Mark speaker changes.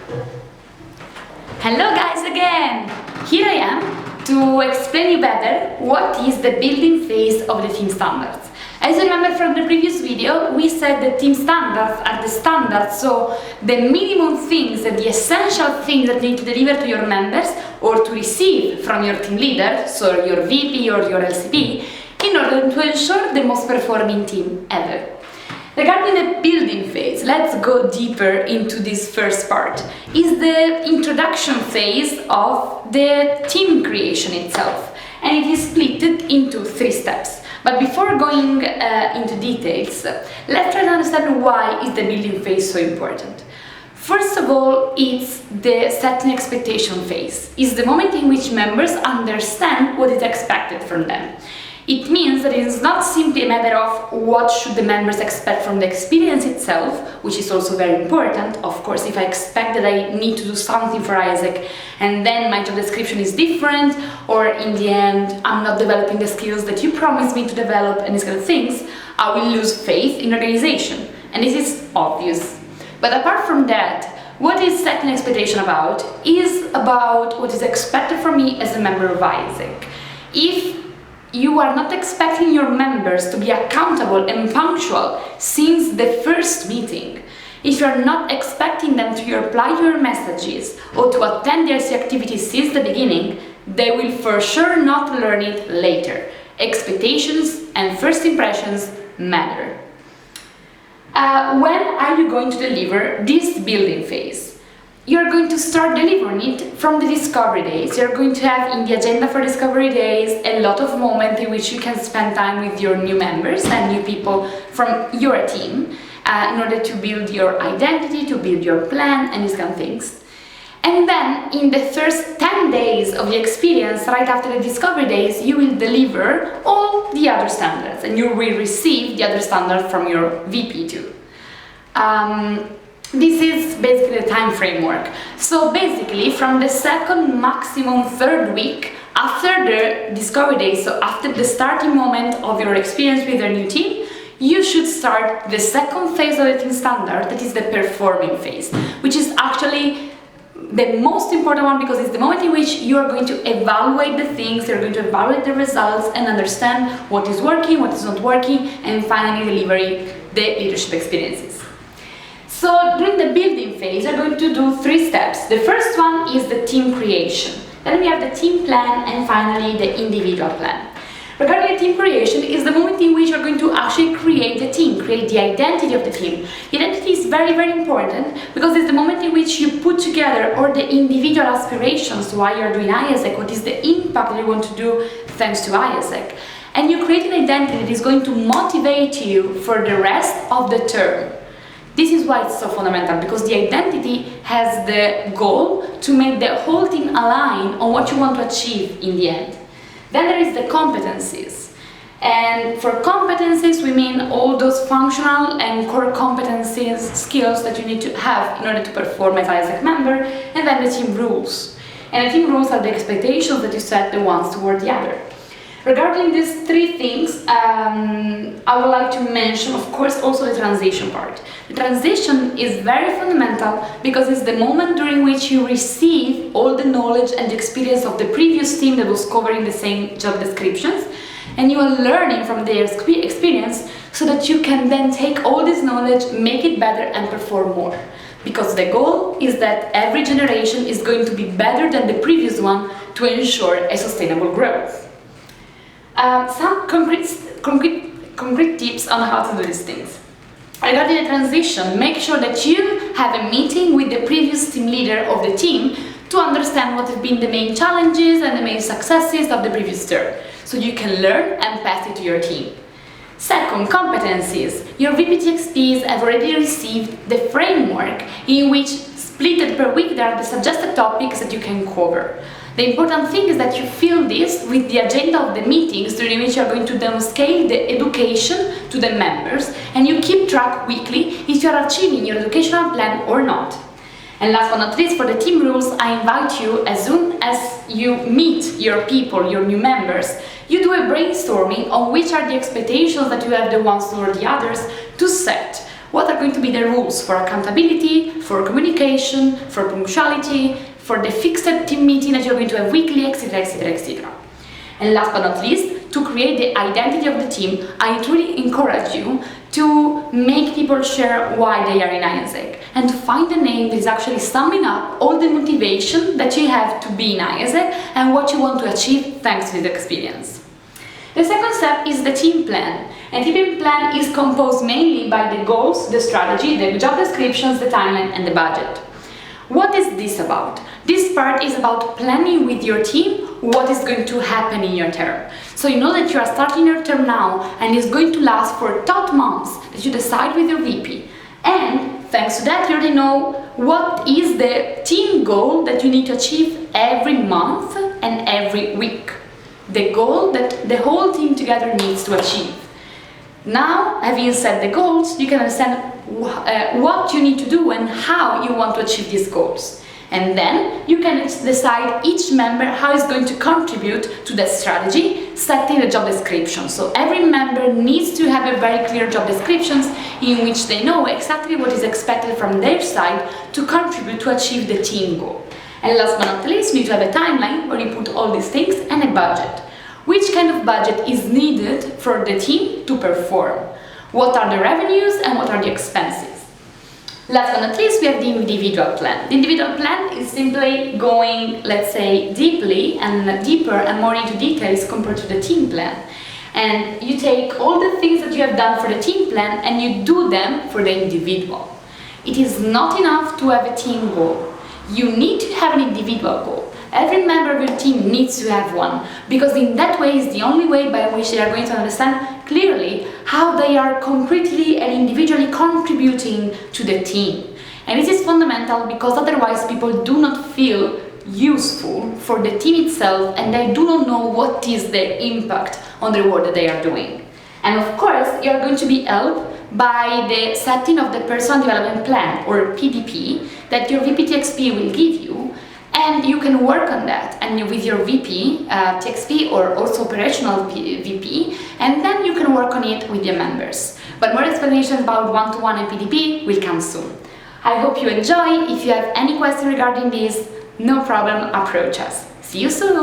Speaker 1: Hello guys again! Here I am to explain you better what is the building phase of the team standards. As you remember from the previous video, we said that team standards are the standards, so the minimum things and the essential things that you need to deliver to your members or to receive from your team leader, so your VP or your LCP, in order to ensure the most performing team ever. Regarding the building phase, let's go deeper into this first part. Is the introduction phase of the team creation itself, and it is split into 3 steps. But before going into details, let's try to understand why is the building phase so important. First of all, it's the setting expectation phase. It's the moment in which members understand what is expected from them. It means that it is not simply a matter of what should the members expect from the experience itself, which is also very important. Of course, if I expect that I need to do something for Isaac and then my job description is different, or in the end I'm not developing the skills that you promised me to develop and these kind of things, I will lose faith in organization. And this is obvious. But apart from that, what is setting expectation about is about what is expected from me as a member of Isaac. If you are not expecting your members to be accountable and punctual since the first meeting, if you are not expecting them to reply to your messages or to attend their activities since the beginning, they will for sure not learn it later. Expectations and first impressions matter. When are you going to deliver this building phase? You're going to start delivering it from the discovery days. You're going to have in the agenda for discovery days a lot of moments in which you can spend time with your new members and new people from your team in order to build your identity, to build your plan and these kind of things. And then in the first 10 days of the experience, right after the discovery days, you will deliver all the other standards and you will receive the other standard from your VP too. This is basically the time framework. So basically, from the second, maximum 3rd week after the discovery day, so after the starting moment of your experience with your new team, you should start the second phase of the team standard, that is the performing phase, which is actually the most important one because it's the moment in which you are going to evaluate the things, you're going to evaluate the results and understand what is working, what is not working, and finally delivering the leadership experiences. So during the building phase, you're going to do 3 steps. The first one is the team creation. Then we have the team plan and finally the individual plan. Regarding the team creation is the moment in which you're going to actually create the team, create the identity of the team. The identity is very, very important because it's the moment in which you put together all the individual aspirations, why you're doing IASEC, what is the impact that you want to do thanks to IASEC. And you create an identity that is going to motivate you for the rest of the term. This is why it's so fundamental, because the identity has the goal to make the whole team align on what you want to achieve in the end. Then there is the competencies. And for competencies, we mean all those functional and core competencies, skills that you need to have in order to perform as IASEC member, and then the team rules. And the team rules are the expectations that you set the ones toward the other. Regarding these 3 things, I would like to mention, of course, also the transition part. The transition is very fundamental because it's the moment during which you receive all the knowledge and experience of the previous team that was covering the same job descriptions, and you are learning from their experience so that you can then take all this knowledge, make it better and perform more. Because the goal is that every generation is going to be better than the previous one to ensure a sustainable growth. Some concrete tips on how to do these things. Regarding the transition, make sure that you have a meeting with the previous team leader of the team to understand what have been the main challenges and the main successes of the previous term, so you can learn and pass it to your team. Second, competencies. Your VPTXPs have already received the framework in which, split per week, there are the suggested topics that you can cover. The important thing is that you fill this with the agenda of the meetings during which you are going to downscale the education to the members, and you keep track weekly if you are achieving your educational plan or not. And last but not least, for the team rules, I invite you, as soon as you meet your people, your new members, you do a brainstorming on which are the expectations that you have the ones toward the others to set What are going to be the rules for accountability, for communication, for punctuality, for the fixed team meeting that you're going to have weekly, etc., etc., etc. And last but not least, to create the identity of the team, I truly encourage you to make people share why they are in IASEC and to find a name that is actually summing up all the motivation that you have to be in IASEC and what you want to achieve thanks to this experience. The second step is the team plan. And the team plan is composed mainly by the goals, the strategy, the job descriptions, the timeline, and the budget. What is this about? This part is about planning with your team what is going to happen in your term. So you know that you are starting your term now and it's going to last for 12 months that you decide with your VP. And thanks to that, you already know what is the team goal that you need to achieve every month and every week. The goal that the whole team together needs to achieve. Now, having set the goals, you can understand what you need to do and how you want to achieve these goals. And then you can decide each member how is going to contribute to the strategy, setting the job description. So every member needs to have a very clear job descriptions in which they know exactly what is expected from their side to contribute to achieve the team goal. And last but not least, you need to have a timeline where you put all these things and a budget. Which kind of budget is needed for the team to perform? What are the revenues and what are the expenses? Last but not least, we have the individual plan. The individual plan is simply going, let's say, deeply and deeper and more into details compared to the team plan. And you take all the things that you have done for the team plan and you do them for the individual. It is not enough to have a team goal. You need to have an individual goal. Every member of your team needs to have one, because in that way is the only way by which they are going to understand clearly how they are concretely and individually contributing to the team. And this is fundamental because otherwise people do not feel useful for the team itself and they do not know what is their impact on the work that they are doing. And of course, you are going to be helped by the setting of the personal development plan, or PDP, that your VP TXP will give you. And you can work on that and with your VP, TXP, or also operational VP, and then you can work on it with your members. But more explanations about one-to-one and PDP will come soon. I hope you enjoy. If you have any questions regarding this, no problem, approach us. See you soon!